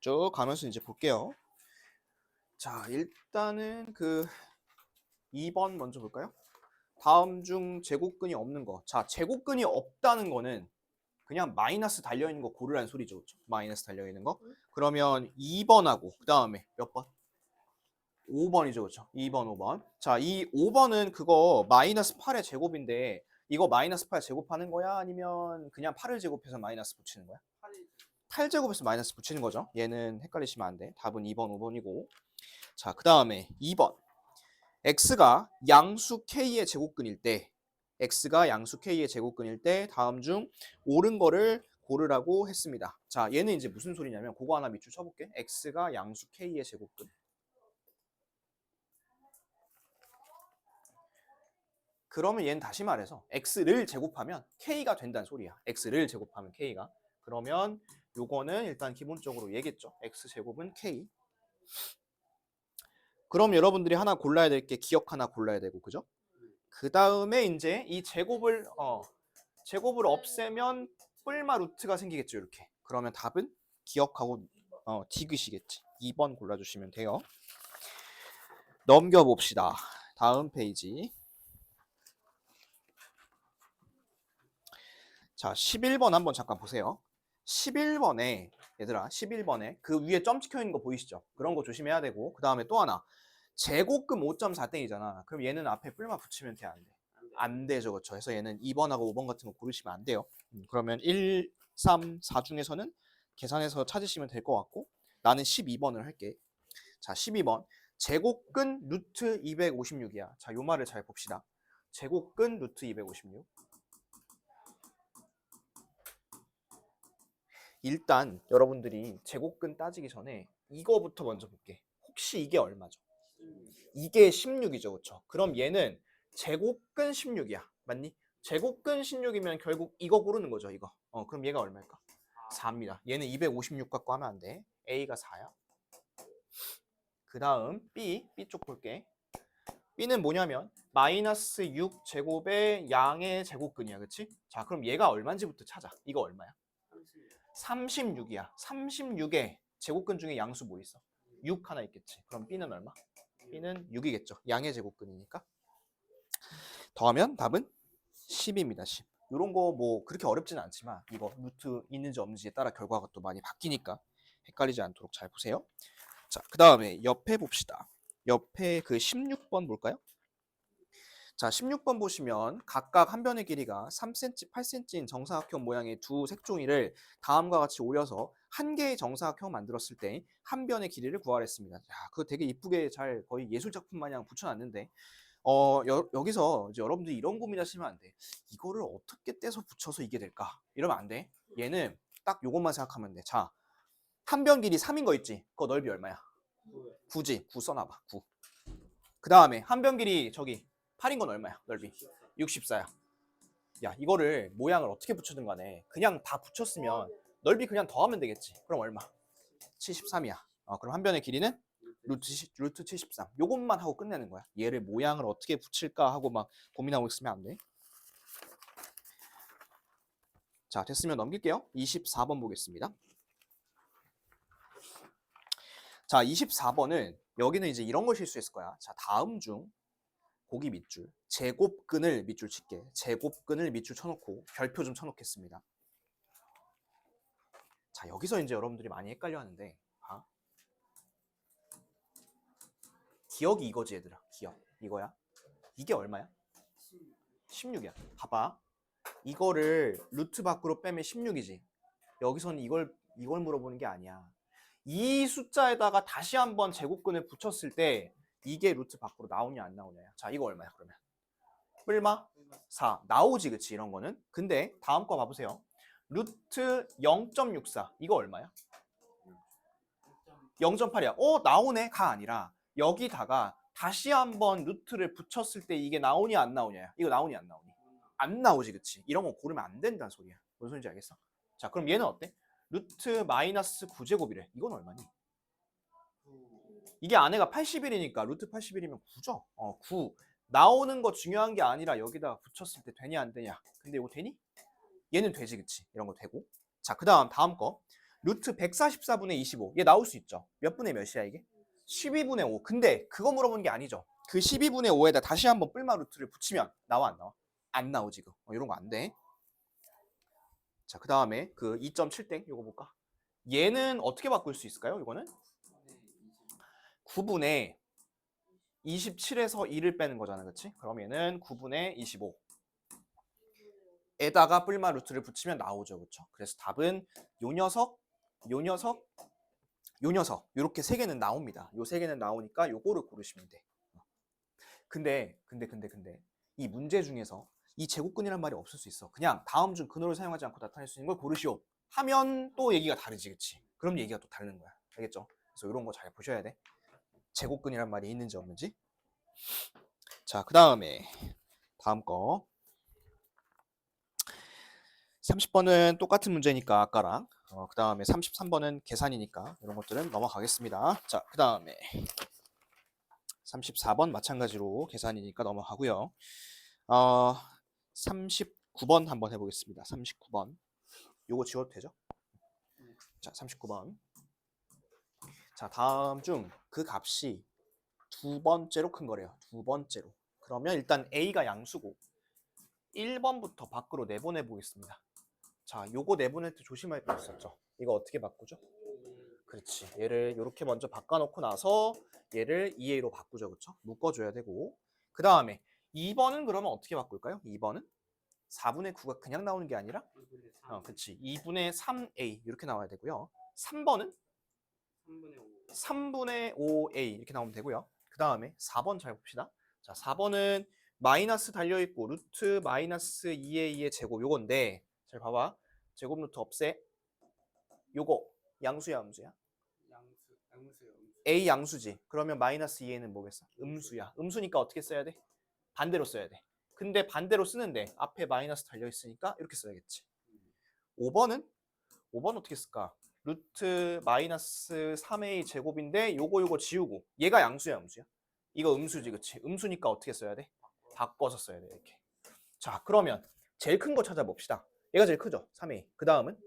쭉 가면서 이제 볼게요. 자, 일단은 2번 먼저 볼까요? 다음 중 제곱근이 없는 거. 자, 제곱근이 없다는 거는 그냥 마이너스 달려있는 거 고르라는 소리죠. 그렇죠? 마이너스 달려있는 거. 그러면 2번하고 그 다음에 몇 번? 5번이죠. 그렇죠? 2번, 5번. 자, 이 5번은 그거 마이너스 8의 제곱인데 이거 마이너스 8 제곱하는 거야? 아니면 그냥 8을 제곱해서 마이너스 붙이는 거야? 8제곱해서 마이너스 붙이는 거죠. 얘는 헷갈리시면 안 돼. 답은 2번, 5번이고. 자, 그 다음에 2번. x가 양수 k의 제곱근일 때 x가 양수 k의 제곱근일 때 다음 중 옳은 거를 고르라고 했습니다. 자, 얘는 이제 무슨 소리냐면 그거 하나 밑줄 쳐볼게. x가 양수 k의 제곱근. 그러면 얘는 다시 말해서 x를 제곱하면 k가 된다는 소리야. x를 제곱하면 k가. 그러면 요거는 일단 기본적으로 얘겠죠. x제곱은 k. 그럼 여러분들이 하나 골라야 될 게 기억 하나 골라야 되고, 그죠? 그 다음에 이제 이 제곱을 없애면 뿔마 루트가 생기겠죠. 이렇게. 그러면 답은 기억하고 디귿이겠지. 2번 골라주시면 돼요. 넘겨봅시다. 다음 페이지. 자, 11번 한번 잠깐 보세요. 11번에 얘들아 11번에 그 위에 점 찍혀 있는 거 보이시죠? 그런 거 조심해야 되고, 그 다음에 또 하나 제곱근 5.4땡이잖아. 그럼 얘는 앞에 뿔마 붙이면 돼, 안 돼? 안 되죠. 그렇죠. 그래서 얘는 2번하고 5번 같은 거 고르시면 안 돼요. 그러면 1, 3, 4 중에서는 계산해서 찾으시면 될 것 같고, 나는 12번을 할게. 자, 12번. 제곱근 루트 256이야. 자, 요 말을 잘 봅시다. 제곱근 루트 256. 일단 여러분들이 제곱근 따지기 전에 이거부터 먼저 볼게. 혹시 이게 얼마죠? 이게 16이죠. 그렇죠? 그럼 얘는 제곱근 16이야. 맞니? 제곱근 16이면 결국 이거 고르는 거죠. 이거. 그럼 얘가 얼마일까? 4입니다. 얘는 256 갖고 하면 안 돼. A가 4야. 그 다음 B 쪽 볼게. B는 뭐냐면 마이너스 6 제곱의 양의 제곱근이야. 그치? 자, 그럼 얘가 얼마인지부터 찾아. 이거 얼마야? 36이야. 36에 제곱근 중에 양수 뭐 있어? 6 하나 있겠지. 그럼 B는 얼마? B는 6이겠죠. 양의 제곱근이니까. 더하면 답은 10입니다. 10. 이런 거 뭐 그렇게 어렵지는 않지만 이거 루트 있는지 없는지에 따라 결과가 또 많이 바뀌니까 헷갈리지 않도록 잘 보세요. 자, 그 다음에 옆에 봅시다. 옆에 그 16번 볼까요? 자, 16번 보시면 각각 한 변의 길이가 3cm, 8cm인 정사각형 모양의 두 색종이를 다음과 같이 올려서 한 개의 정사각형 만들었을 때 한 변의 길이를 구하랬습니다. 야, 그거 되게 이쁘게 잘 거의 예술 작품 마냥 붙여놨는데 여기서 이제 여러분들이 이런 고민하시면 안 돼. 이거를 어떻게 떼서 붙여서 이게 될까? 이러면 안 돼. 얘는 딱 요것만 생각하면 돼. 자, 한 변 길이 3인 거 있지? 그거 넓이 얼마야? 9지. 9 써놔봐. 9. 그 다음에 한 변 길이 저기 8인 건 얼마야? 넓이 64야. 야, 이거를 모양을 어떻게 붙여든 간에 그냥 다 붙였으면 넓이 그냥 더하면 되겠지. 그럼 얼마? 73이야. 그럼 한 변의 길이는 루트 73. 요것만 하고 끝내는 거야. 얘를 모양을 어떻게 붙일까 하고 막 고민하고 있으면 안 돼. 자, 됐으면 넘길게요. 24번 보겠습니다. 자, 24번은 여기는 이제 이런 걸 실수했을 거야. 자, 다음 중 고기 밑줄, 제곱근을 밑줄 칠게. 제곱근을 밑줄 쳐놓고 별표 좀 쳐놓겠습니다. 자, 여기서 이제 여러분들이 많이 헷갈려 하는데, 봐. 기억이 이거지, 얘들아. 기억. 이거야. 이게 얼마야? 16이야. 봐봐. 이거를 루트 밖으로 빼면 16이지. 여기서는 이걸 물어보는 게 아니야. 이 숫자에다가 다시 한번 제곱근을 붙였을 때 이게 루트 밖으로 나오냐 안 나오냐야. 자, 이거 얼마야 그러면? 뿔마 4 나오지, 그치? 이런 거는. 근데 다음 거 봐보세요. 루트 0.64 이거 얼마야? 0.8이야. 나오네 가 아니라 여기다가 다시 한번 루트를 붙였을 때 이게 나오냐 안 나오냐. 이거 나오냐 안 나오니? 안 나오지, 그치? 이런 거 고르면 안 된다는 소리야. 무슨 소리인지 알겠어? 자, 그럼 얘는 어때? 루트 마이너스 9제곱이래. 이건 얼마니? 이게 안에가 80일이니까 루트 80일이면 9죠? 9. 나오는 거 중요한 게 아니라 여기다가 붙였을 때 되냐 안 되냐. 근데 이거 되니? 얘는 되지, 그치? 이런 거 되고. 자, 그 다음 거. 루트 144분의 25. 얘 나올 수 있죠. 몇 분의 몇이야 이게? 12분의 5. 근데 그거 물어보는 게 아니죠. 그 12분의 5에다 다시 한번 뿔마 루트를 붙이면 나와 안 나와? 안 나오지 그. 이런 거 안 돼. 자, 그 다음에 그 2.7땡 요거 볼까? 얘는 어떻게 바꿀 수 있을까요? 이거는 9분의 27에서 2를 빼는 거잖아, 그렇지? 그럼 얘는 9분의 25. 에다가 뿔마 루트를 붙이면 나오죠, 그렇죠? 그래서 답은 요 녀석, 요 녀석, 요 녀석 요렇게 세 개는 나옵니다. 요 세 개는 나오니까 요거를 고르시면 돼. 근데 이 문제 중에서 이 제곱근이란 말이 없을 수 있어. 그냥 다음 중 근호를 사용하지 않고 나타낼 수 있는 걸 고르시오 하면 또 얘기가 다르지, 그치? 그럼 얘기가 또 다른 거야. 알겠죠? 그래서 이런 거 잘 보셔야 돼. 제곱근이란 말이 있는지 없는지. 자, 그 다음에 다음 거 30번은 똑같은 문제니까 아까랑 그 다음에 33번은 계산이니까 이런 것들은 넘어가겠습니다. 자, 그 다음에 34번 마찬가지로 계산이니까 넘어가고요. 39번 한번 해보겠습니다. 39번 요거 지워도 되죠? 자, 39번. 자, 다음 중 그 값이 두 번째로 큰 거래요. 두 번째로. 그러면 일단 A가 양수고 1번부터 밖으로 내보내 보겠습니다. 자, 요거 내보낼 때 조심할 게 있었죠. 이거 어떻게 바꾸죠? 그렇지. 얘를 이렇게 먼저 바꿔놓고 나서 얘를 2A로 바꾸죠. 그렇죠? 묶어줘야 되고. 그 다음에 2번은 그러면 어떻게 바꿀까요? 2번은 4분의 9가 그냥 나오는 게 아니라 그렇지. 2분의 3A 이렇게 나와야 되고요. 3번은 3분의 5A 이렇게 나오면 되고요. 그 다음에 4번 잘 봅시다. 자, 4번은 마이너스 달려있고 루트 마이너스 2A의 제곱 요건데 잘 봐봐. 제곱 루트 없애. 요거 양수야 음수야? 양수요. A 양수지. 그러면 마이너스 2A는 뭐겠어? 음수야. 음수니까 어떻게 써야 돼? 반대로 써야 돼. 근데 반대로 쓰는데 앞에 마이너스 달려있으니까 이렇게 써야겠지. 5번은? 5번 어떻게 쓸까? 루트 마이너스 3A 제곱인데 요거 지우고 얘가 양수야 음수야? 이거 음수지 그치? 음수니까 어떻게 써야 돼? 바꿔서 써야 돼 이렇게. 자, 그러면 제일 큰 거 찾아봅시다. 얘가 제일 크죠? 3A. 그 다음은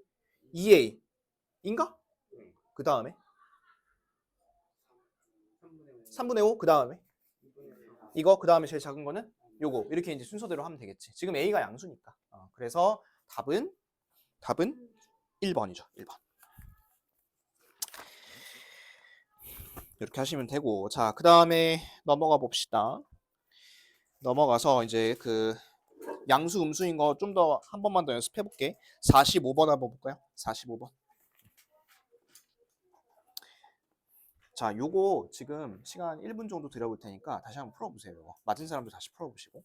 2A 인가? 그 다음에 3분의 5. 그 다음에 이거 그 다음에 제일 작은 거는 요거 이렇게 이제 순서대로 하면 되겠지. 지금 A가 양수니까. 그래서 답은 1번이죠. 1번. 이렇게 하시면 되고, 자, 그 다음에 넘어가 봅시다. 넘어가서 이제 그 양수 음수인 거 좀 더 한 번만 더 연습해 볼게. 45번 한번 볼까요? 45번. 자, 요거 지금 시간 1분 정도 드려볼 테니까 다시 한번 풀어보세요. 요거. 맞은 사람도 다시 풀어보시고.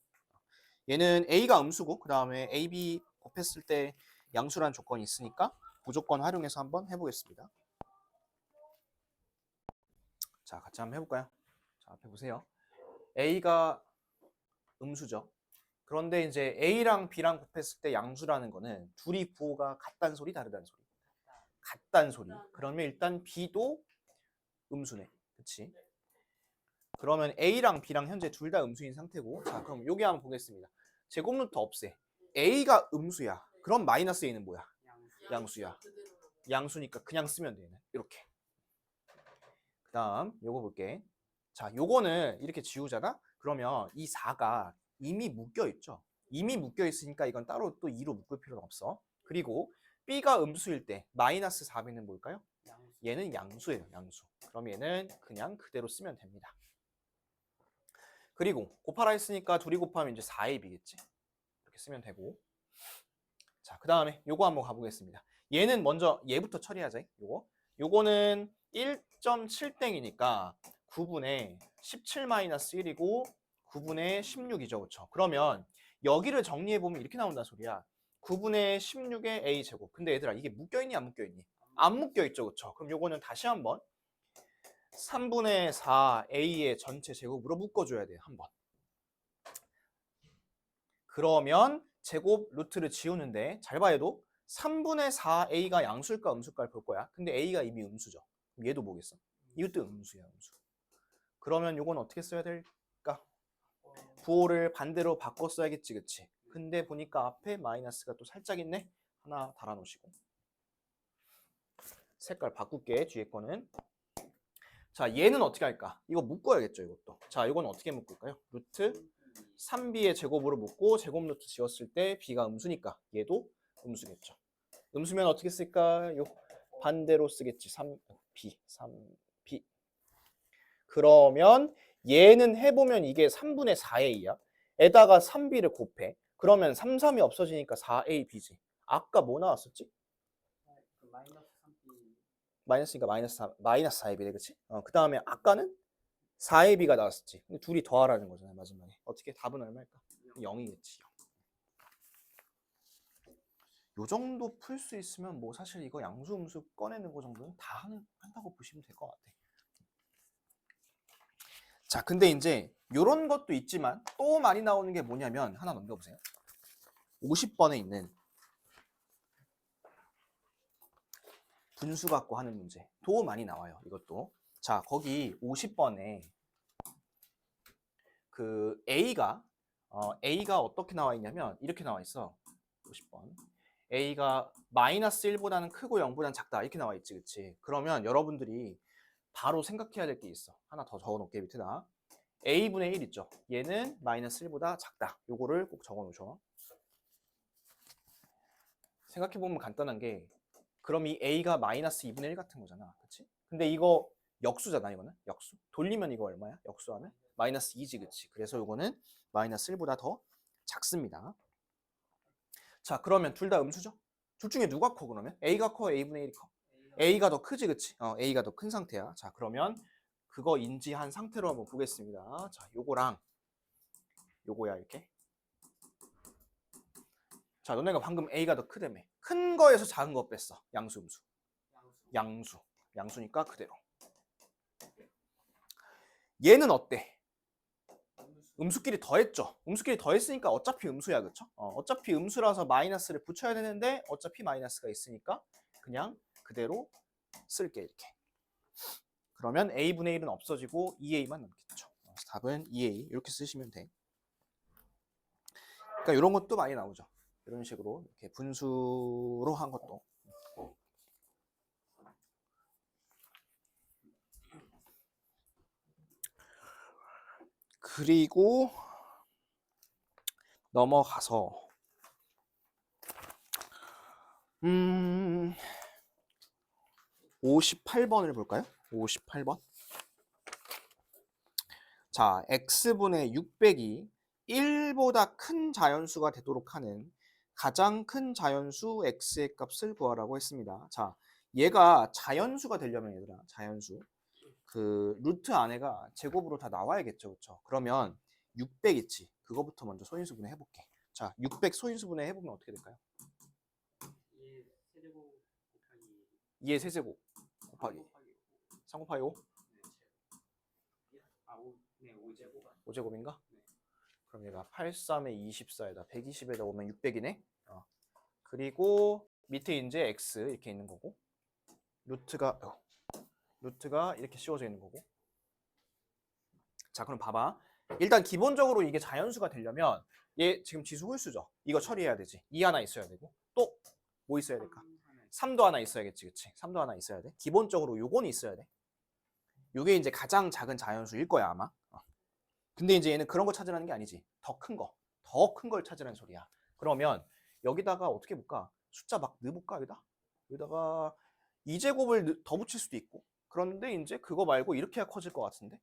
얘는 A가 음수고 그 다음에 A, B 곱했을 때 양수라는 조건이 있으니까 무조건 활용해서 한번 해보겠습니다. 자, 같이 한번 해볼까요? 자, 앞에 보세요. A가 음수죠. 그런데 이제 A랑 B랑 곱했을 때 양수라는 거는 둘이 부호가 같단 소리 다르단 소리? 같단 소리. 그러면 일단 B도 음수네. 그치? 그러면 A랑 B랑 현재 둘 다 음수인 상태고, 자, 그럼 여기 한번 보겠습니다. 제곱 루트 없애. A가 음수야. 그럼 마이너스 A는 뭐야? 양수야. 양수니까 그냥 쓰면 되네. 이렇게. 그 다음 요거 볼게. 자, 요거는 이렇게 지우잖아? 그러면 이 4가 이미 묶여있죠? 이미 묶여있으니까 이건 따로 또 2로 묶을 필요는 없어. 그리고 B가 음수일 때 마이너스 4B는 뭘까요? 얘는 양수예요. 양수. 그럼 얘는 그냥 그대로 쓰면 됩니다. 그리고 곱하라 했으니까 둘이 곱하면 이제 4AB겠지? 이렇게 쓰면 되고. 자, 그 다음에 요거 한번 가보겠습니다. 얘는 먼저 얘부터 처리하자. 요거는 1.7땡이니까 9분의 17-1이고 9분의 16이죠. 그렇죠? 그러면 여기를 정리해보면 이렇게 나온다는 소리야. 9분의 16의 A제곱. 근데 얘들아 이게 묶여있니 안 묶여있니? 안 묶여있죠. 그렇죠? 그럼 요거는 다시 한번 3분의 4A의 전체 제곱으로 묶어줘야 돼요. 한번. 그러면 제곱 루트를 지우는데 잘 봐도 3분의 4A가 양수일까 음수일까를 볼 거야. 근데 A가 이미 음수죠. 그럼 얘도 뭐겠어? 이것도 음수야. 음수. 그러면 요건 어떻게 써야 될까? 부호를 반대로 바꿔 써야겠지. 그치? 근데 보니까 앞에 마이너스가 또 살짝 있네. 하나 달아놓으시고. 색깔 바꿀게. 뒤에 거는. 자, 얘는 어떻게 할까? 이거 묶어야겠죠, 이것도. 자, 이건 어떻게 묶을까요? 루트 3b의 제곱으로 묶고 제곱 루트 지었을 때 b가 음수니까 얘도 음수겠죠. 음수면 어떻게 쓸까요? 반대로 쓰겠지. 3b, 3b. 그러면 얘는 해보면 이게 3분의 4a야. 에다가 3b를 곱해. 그러면 3, 3이 없어지니까 4ab지. 아까 뭐 나왔었지? 그 마이너스 3b. 마이너스니까 마이너스 4ab이래, 그치? 그 다음에 아까는 4ab가 나왔었지. 둘이 더하라는 거잖아요, 마지막에. 어떻게 답은 얼마일까? 0이겠지. 요 정도 풀 수 있으면 뭐 사실 이거 양수 음수 꺼내는 거 정도는 다 한다고 보시면 될 것 같아. 자, 근데 이제 요런 것도 있지만 또 많이 나오는 게 뭐냐면 하나 넘겨보세요. 50번에 있는 분수 갖고 하는 문제. 도 많이 나와요, 이것도. 자, 거기 50번에 그 A가 어떻게 나와 있냐면 이렇게 나와 있어. 50번. A가 마이너스 1보다는 크고 0보다는 작다. 이렇게 나와 있지, 그치? 그러면 여러분들이 바로 생각해야 될 게 있어. 하나 더 적어 놓을게, 밑에다. A분의 1 있죠? 얘는 마이너스 1보다 작다. 요거를 꼭 적어 놓으셔. 생각해보면 간단한 게 그럼 이 A가 마이너스 2분의 1 같은 거잖아. 그치? 근데 이거 역수잖아, 이거는. 역수. 돌리면 이거 얼마야? 역수하면? 마이너스 2지, 그치? 그래서 이거는 마이너스 1보다 더 작습니다. 자, 그러면 둘 다 음수죠? 둘 중에 누가 커, 그러면? A가 커, A분의 1이 커? A가 더 크지, 그치? A가 더 큰 상태야. 자, 그러면 그거 인지한 상태로 한번 보겠습니다. 자, 요거랑 요거야, 이렇게. 자, 너네가 방금 A가 더 크다며. 큰 거에서 작은 거 뺐어. 양수, 음수. 양수. 양수니까 그대로. 얘는 어때? 음수끼리 더했죠. 음수끼리 더했으니까 어차피 음수야, 그쵸? 어차피 음수라서 마이너스를 붙여야 되는데 어차피 마이너스가 있으니까 그냥 그대로 쓸게, 이렇게. 그러면 A분의 1은 없어지고 2A만 남겠죠. 그래서 답은 2A 이렇게 쓰시면 돼. 그러니까 이런 것도 많이 나오죠. 이런 식으로 이렇게 분수로 한 것도. 그리고 넘어가서 58번을 볼까요? 58번. 자, x분의 600이 1보다 큰 자연수가 되도록 하는 가장 큰 자연수 x의 값을 구하라고 했습니다. 자, 얘가 자연수가 되려면 얘들아, 자연수. 그 루트 안에가 제곱으로 다 나와야겠죠, 그렇죠? 그러면 600 있지. 그거부터 먼저 소인수분해 해볼게. 자, 600 소인수분해 해보면 어떻게 될까요? 2의 세제곱 곱하기 2의 세제곱 곱하기 3 곱하기 5? 네, 5제곱. 5제곱인가? 네. 그럼 얘가 83에 24에다 120에다 오면 600이네. 그리고 밑에 이제 x 이렇게 있는 거고 루트가 이렇게 씌워져 있는 거고. 자, 그럼 봐봐. 일단 기본적으로 이게 자연수가 되려면 얘 지금 지수 홀수죠. 이거 처리해야 되지. 2 하나 있어야 되고 또 뭐 있어야 될까? 3도 하나 있어야겠지, 그치? 3도 하나 있어야 돼. 기본적으로 요건 있어야 돼. 요게 이제 가장 작은 자연수일 거야, 아마. 근데 이제 얘는 그런 거 찾으라는 게 아니지. 더 큰 거. 더 큰 걸 찾으라는 소리야. 그러면 여기다가 어떻게 볼까? 숫자 막 넣어볼까, 여기다가 2제곱을 더 붙일 수도 있고. 그런데 이제 그거 말고 이렇게 해야 커질 것 같은데?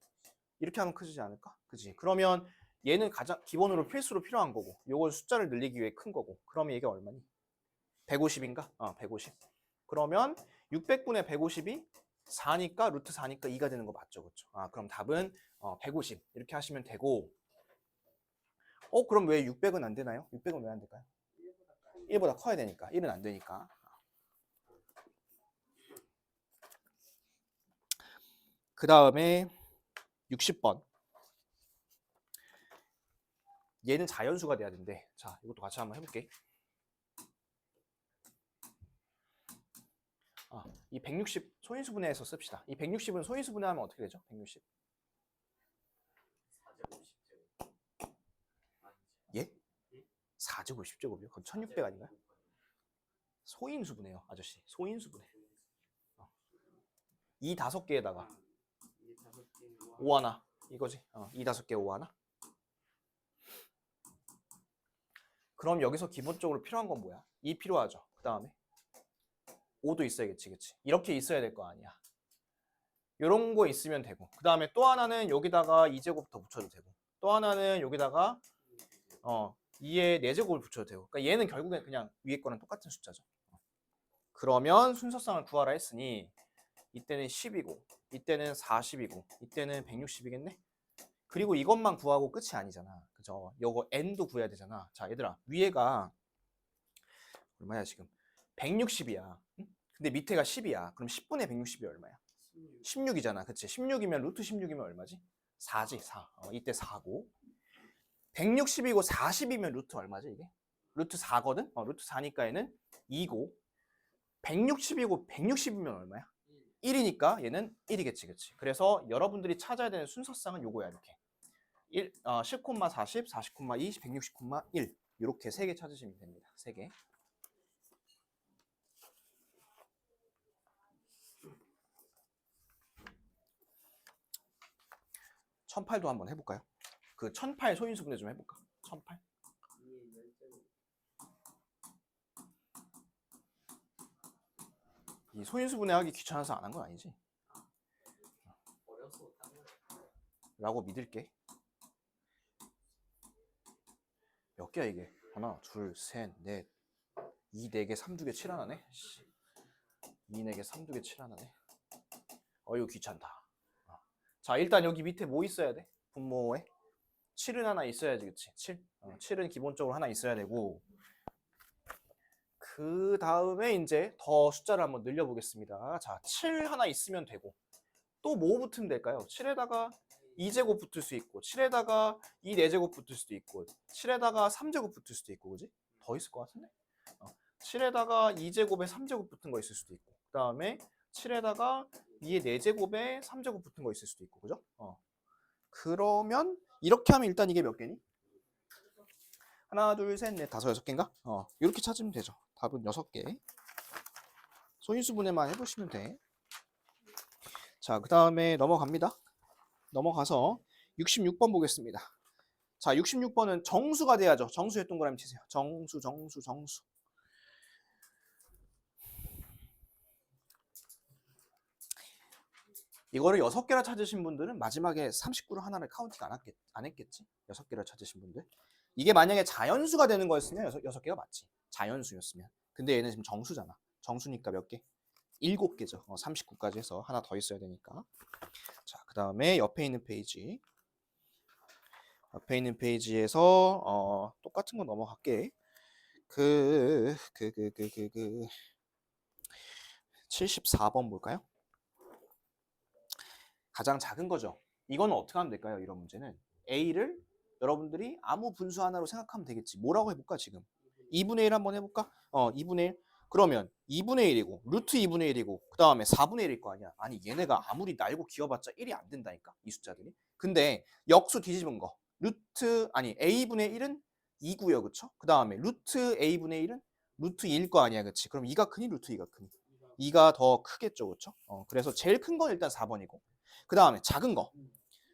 이렇게 하면 커지지 않을까? 그지? 그러면 얘는 가장 기본으로 필수로 필요한 거고, 요걸 숫자를 늘리기 위해 큰 거고. 그러면 이게 얼마니? 150인가? 150. 그러면 600분의 150이 4니까 루트 4니까 2가 되는 거 맞죠? 그렇죠? 그럼 답은 150 이렇게 하시면 되고. 그럼 왜 600은 안 되나요? 600은 왜 안 될까요? 1보다 커야 되니까. 1은 안 되니까. 그 다음에 60번. 얘는 자연수가 돼야 된대. 자, 이것도 같이 한번 해볼게. 이 160 소인수분해해서 씁시다. 이 160은 소인수분해하면 어떻게 되죠? 160. 4제곱 10제곱. 예? 4제곱 10제곱이요? 그건 1600 아닌가요? 소인수분해요, 아저씨. 소인수분해. 이 5개에다가 이 5개 5 하나 이거지. 이 5개 5 하나. 그럼 여기서 기본적으로 필요한 건 뭐야? 2 필요하죠. 그 다음에 5도 있어야겠지, 그치? 이렇게 있어야 될 거 아니야. 요런 거 있으면 되고, 그 다음에 또 하나는 여기다가 2제곱 더 붙여도 되고, 또 하나는 여기다가 2의 4제곱을 붙여도 되고. 그러니까 얘는 결국엔 그냥 위에 거랑 똑같은 숫자죠. 그러면 순서상을 구하라 했으니 이때는 10이고 이때는 40이고 이때는 160이겠네. 그리고 이것만 구하고 끝이 아니잖아, 그죠? 요거 n도 구해야 되잖아. 자, 얘들아, 위에가 얼마야 지금? 160이야. 응? 근데 밑에가 10이야. 그럼 10분의 160이 얼마야? 16이잖아. 그치? 16이면 루트 16이면 얼마지? 4지. 4. 이때 4고 160이고 40이면 루트 얼마지 이게? 루트 4거든? 루트 4니까 얘는 2고 160이고 160이면 얼마야? 1이니까 얘는 1이겠지. 그치? 그래서 여러분들이 찾아야 되는 순서상은 요거야. 이렇게 10, 40, 40, 2, 160, 1 이렇게 3개 찾으시면 됩니다. 3개. 1008도 한번 해볼까요? 그 1008 소인수분해 좀 해볼까? 1008. 이 소인수분해하기 귀찮아서 안 한 건 아니지? 어려서 못한 거야. 라고 믿을게. 몇 개야 이게? 하나, 둘, 셋, 넷, 2, 4개, 3, 2개, 7 하나네? 2, 4개, 3, 2개, 7 하나네? 이거 귀찮다. 자, 일단 여기 밑에 뭐 있어야 돼? 분모에? 7은 하나 있어야지, 그치? 7. 7은 기본적으로 하나 있어야 되고, 그 다음에 이제 더 숫자를 한번 늘려보겠습니다. 자, 7 하나 있으면 되고, 또 뭐 붙으면 될까요? 7에다가 2제곱 붙을 수 있고, 7에다가 2, 4제곱 붙을 수도 있고, 7에다가 3제곱 붙을 수도 있고, 그지? 더 있을 것 같은데? 7에다가 2제곱에 3제곱 붙은 거 있을 수도 있고, 그 다음에 7에다가 2의 4제곱에 3제곱 붙은 거 있을 수도 있고, 그죠? 그러면 이렇게 하면 일단 이게 몇 개니? 하나, 둘, 셋, 넷, 다섯, 6개인가? 이렇게 찾으면 되죠. 답은 6개. 소인수분해만 해보시면 돼. 자, 그 다음에 넘어갑니다. 넘어가서 66번 보겠습니다. 자, 66번은 정수가 돼야죠. 정수에 동그라미 치세요. 정수. 이거를 6개나 찾으신 분들은 마지막에 39를 하나를 카운팅 안 했겠지? 6개를 찾으신 분들. 이게 만약에 자연수가 되는 거였으면 6개가 맞지. 자연수였으면. 근데 얘는 지금 정수잖아. 정수니까 몇 개? 7개죠. 39까지 해서 하나 더 있어야 되니까. 자, 그 다음에 옆에 있는 페이지. 옆에 있는 페이지에서 똑같은 거 넘어갈게. 74번 볼까요? 가장 작은 거죠. 이거는 어떻게 하면 될까요? 이런 문제는 A를 여러분들이 아무 분수 하나로 생각하면 되겠지. 뭐라고 해볼까 지금? 2분의 1 한번 해볼까? 2분의 1. 그러면 2분의 1이고 루트 2분의 1이고 그 다음에 4분의 1일 거 아니야. 아니 얘네가 아무리 날고 기어봤자 1이 안 된다니까 이 숫자들이. 근데 역수 뒤집은 거 A분의 1은 2고요. 그쵸? 그 다음에 루트 A분의 1은 루트 2일 거 아니야. 그치? 그럼 2가 크니 루트 2가 크니? 2가 더 크겠죠. 그쵸? 그래서 제일 큰 건 일단 4번이고 그 다음에 작은 거야.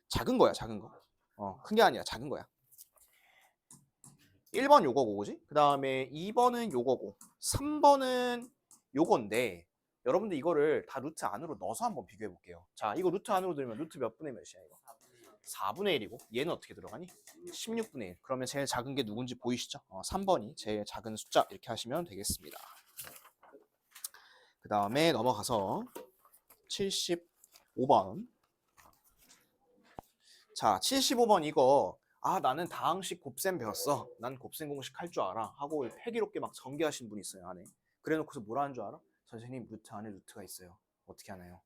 작은 거. 큰 게 아니라 작은 거야. 1번 요거고, 그지? 그 다음에 2번은 요거고, 3번은 요건데, 여러분들 이거를 다 루트 안으로 넣어서 한번 비교해 볼게요. 자, 이거 루트 안으로 들면 루트 몇 분의 몇이야, 이거? 4분의 1이고, 얘는 어떻게 들어가니? 16분의 1. 그러면 제일 작은 게 누군지 보이시죠? 3번이 제일 작은 숫자, 이렇게 하시면 되겠습니다. 그 다음에 넘어가서 75번. 자, 75번 이거 나는 다항식 곱셈 배웠어. 난 곱셈 공식 할 줄 알아. 하고 패기롭게 막 전개하신 분이 있어요, 안에. 그래놓고서 뭐라 하는 줄 알아? 선생님, 루트 안에 루트가 있어요. 어떻게 하나요?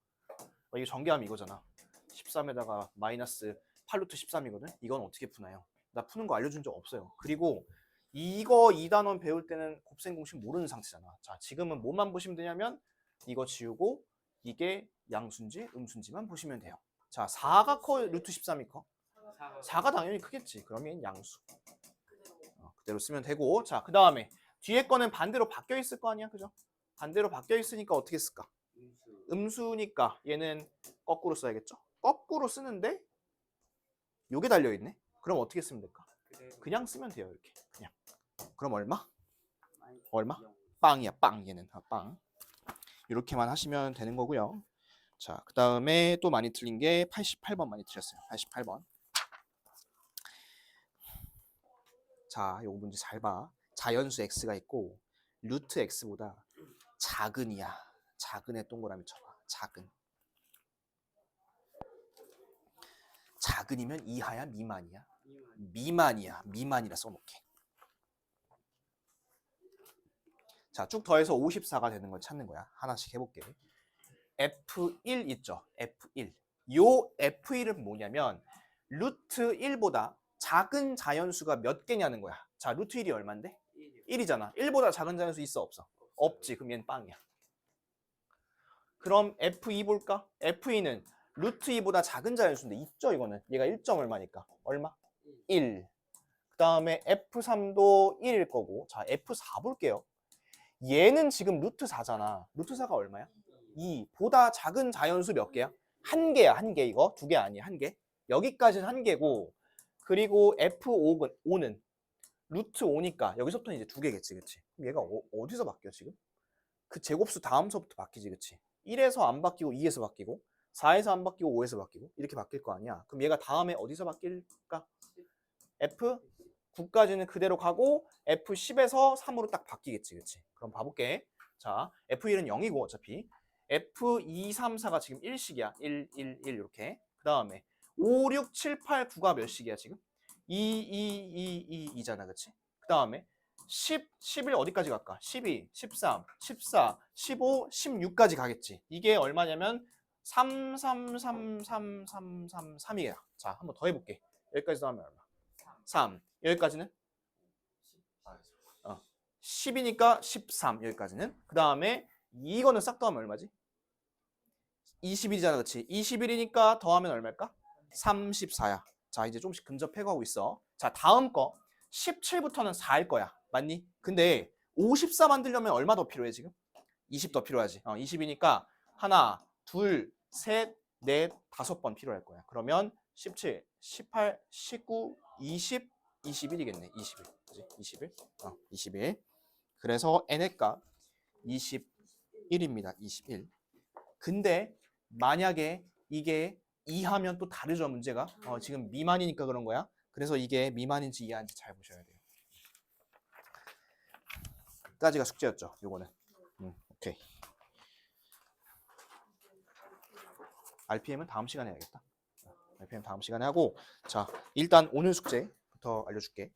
이게 전개하면 이거잖아. 13에다가 마이너스 8루트 13이거든? 이건 어떻게 푸나요? 나 푸는 거 알려준 적 없어요. 그리고 이거 2단원 배울 때는 곱셈 공식 모르는 상태잖아. 자, 지금은 뭐만 보시면 되냐면 이거 지우고 이게 양수인지 음수인지만 보시면 돼요. 자, 4가 커, 루트 13이 커? 4가 당연히 크겠지. 그러면 양수. 그대로 쓰면 되고. 자, 그 다음에 뒤에 거는 반대로 바뀌어 있을 거 아니야, 그죠? 반대로 바뀌어 있으니까 어떻게 쓸까? 음수니까 얘는 거꾸로 써야겠죠? 거꾸로 쓰는데 요게 달려있네? 그럼 어떻게 쓰면 될까? 그냥 쓰면 돼요, 이렇게. 그냥. 그럼 얼마? 얼마? 빵이야, 빵. 얘는 빵. 이렇게만 하시면 되는 거고요. 자, 그 다음에 또 많이 틀린 게 88번 많이 틀렸어요. 88번. 자, 요거 문제 잘 봐. 자연수 x가 있고 루트 x보다 작은이야. 작은에 동그라미 쳐봐. 작은. 작은이면 이하야, 미만이야? 미만이야. 미만이라 써놓게. 자, 쭉 더해서 54가 되는 걸 찾는 거야. 하나씩 해볼게. F1 있죠? F1. 요 F1은 뭐냐면 루트 1보다 작은 자연수가 몇 개냐는 거야. 자, 루트 1이 얼만데? 1이잖아. 1보다 작은 자연수 있어, 없어? 없지. 그럼 얘는 빵이야. 그럼 F2 볼까? F2는 루트 2보다 작은 자연수인데 있죠, 이거는. 얘가 1점 얼마니까? 얼마? 1. 그 다음에 F3도 1일 거고. 자, F4 볼게요. 얘는 지금 루트 4잖아. 루트 4가 얼마야? 2. 보다 작은 자연수 몇 개야? 한 개야, 한 개. 이거 두 개 아니야, 한 개. 여기까지는 한 개고, 그리고 F5는 루트 5니까 여기서부터는 이제 두 개겠지, 그치? 그럼 얘가 어디서 바뀌어, 지금? 그 제곱수 다음서부터 바뀌지, 그치? 1에서 안 바뀌고 2에서 바뀌고 4에서 안 바뀌고 5에서 바뀌고 이렇게 바뀔 거 아니야. 그럼 얘가 다음에 어디서 바뀔까? F9까지는 그대로 가고 F10에서 3으로 딱 바뀌겠지, 그치? 그럼 봐볼게. 자, F1은 0이고 어차피 F2, 3, 4가 지금 1식이야. 1, 1, 1 이렇게. 그 다음에 5, 6, 7, 8, 9가 몇 식이야 지금? 2, 2, 2, 2, 2잖아, 그치? 그 다음에 10, 11 어디까지 갈까? 12, 13, 14, 15, 16까지 가겠지. 이게 얼마냐면 3, 3, 3, 3, 3, 3, 3이야. 자, 한번 더 해볼게. 여기까지 더하면 얼마? 3. 여기까지는? 10이니까 13. 여기까지는. 그 다음에 이거는 싹 더하면 얼마지? 21이잖아, 그치? 21이니까 더하면 얼마일까? 34야. 자, 이제 조금씩 근접해가고 있어. 자, 다음 거 17부터는 4일 거야. 맞니? 근데 54 만들려면 얼마 더 필요해 지금? 20 더 필요하지. 20이니까 하나, 둘, 셋, 넷, 5번 필요할 거야. 그러면 17, 18, 19, 20, 21이겠네. 21. 그지? 21. 21. 그래서 n의 값 21입니다. 21. 근데 만약에 이게 이하면 또 다르죠, 문제가. 지금 미만이니까 그런 거야. 그래서 이게 미만인지 이하인지 잘 보셔야 돼요. 까지가 숙제였죠, 요거는. 오케이. RPM은 다음 시간에 해야겠다. RPM 다음 시간에 하고, 자, 일단 오늘 숙제부터 알려줄게.